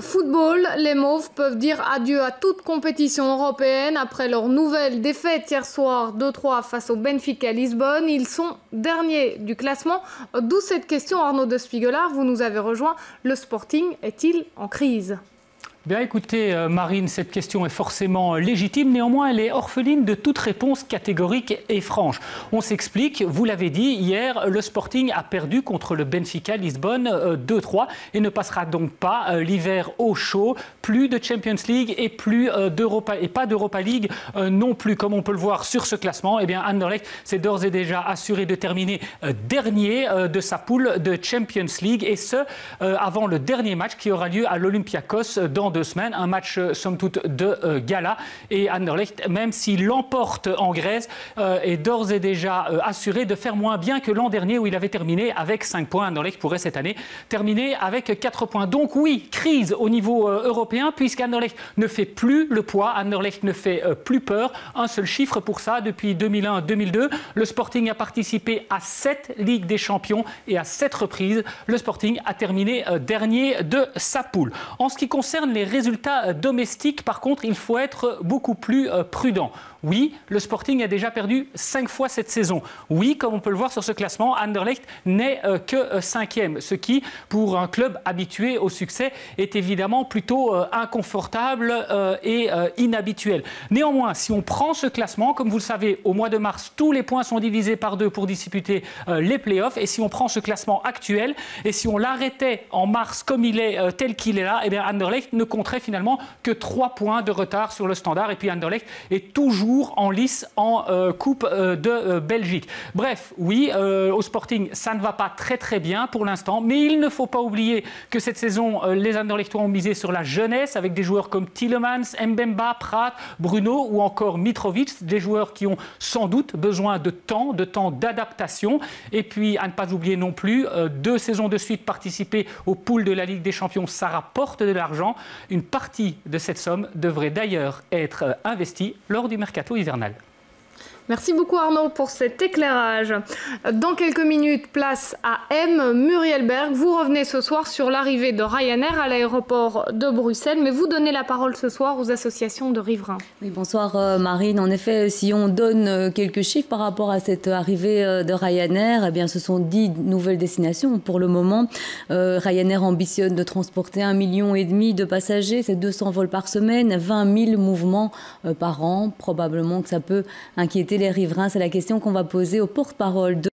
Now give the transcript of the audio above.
Football, les Mauves peuvent dire adieu à toute compétition européenne après leur nouvelle défaite hier soir 2-3 face au Benfica Lisbonne. Ils sont derniers du classement. D'où cette question, Arnaud de Spiegelard, vous nous avez rejoint. Le Sporting est-il en crise ? Bien écoutez Marine, cette question est forcément légitime, néanmoins elle est orpheline de toute réponse catégorique et franche. On s'explique, vous l'avez dit, hier le Sporting a perdu contre le Benfica Lisbonne 2-3 et ne passera donc pas l'hiver au chaud, plus de Champions League et pas d'Europa League non plus, comme on peut le voir sur ce classement. Eh bien Anderlecht s'est d'ores et déjà assuré de terminer dernier de sa poule de Champions League, et ce avant le dernier match qui aura lieu à l'Olympiakos dans 2 semaines, un match somme toute de gala, et Anderlecht, même s'il l'emporte en Grèce, est d'ores et déjà assuré de faire moins bien que l'an dernier où il avait terminé avec 5 points. Anderlecht pourrait cette année terminer avec 4 points. Donc oui, crise au niveau européen, puisqu'Anderlecht ne fait plus le poids, Anderlecht ne fait plus peur. Un seul chiffre pour ça, depuis 2001-2002, le Sporting a participé à 7 Ligues des Champions et à 7 reprises, le Sporting a terminé dernier de sa poule. En ce qui concerne les résultats domestiques, par contre, il faut être beaucoup plus prudent. Oui, le Sporting a déjà perdu 5 fois cette saison. Oui, comme on peut le voir sur ce classement, Anderlecht n'est que 5e, ce qui, pour un club habitué au succès, est évidemment plutôt inconfortable et inhabituel. Néanmoins, si on prend ce classement, comme vous le savez, au mois de mars, tous les points sont divisés par 2 pour disputer les playoffs. Et si on prend ce classement actuel, et si on l'arrêtait en mars comme il est, tel qu'il est là, eh bien Anderlecht ne compterait finalement que 3 points de retard sur le Standard. Et puis Anderlecht est toujours en lice en Coupe de Belgique. Bref, oui, au Sporting, ça ne va pas très bien pour l'instant, mais il ne faut pas oublier que cette saison, les Anderlechtois ont misé sur la jeunesse avec des joueurs comme Tielemans, Mbemba, Prat, Bruno ou encore Mitrovic, des joueurs qui ont sans doute besoin de temps d'adaptation. Et puis, à ne pas oublier non plus, 2 saisons de suite participées aux poules de la Ligue des Champions, ça rapporte de l'argent. Une partie de cette somme devrait d'ailleurs être investie lors du mercato hivernal. Merci beaucoup Arnaud pour cet éclairage. Dans quelques minutes, place à M. Muriel Berg. Vous revenez ce soir sur l'arrivée de Ryanair à l'aéroport de Bruxelles, mais vous donnez la parole ce soir aux associations de riverains. Oui, bonsoir Marine. En effet, si on donne quelques chiffres par rapport à cette arrivée de Ryanair, eh bien, ce sont 10 nouvelles destinations. Pour le moment, Ryanair ambitionne de transporter 1,5 million de passagers, c'est 200 vols par semaine, 20 000 mouvements par an. Probablement que ça peut inquiéter les riverains. C'est la question qu'on va poser au porte-parole de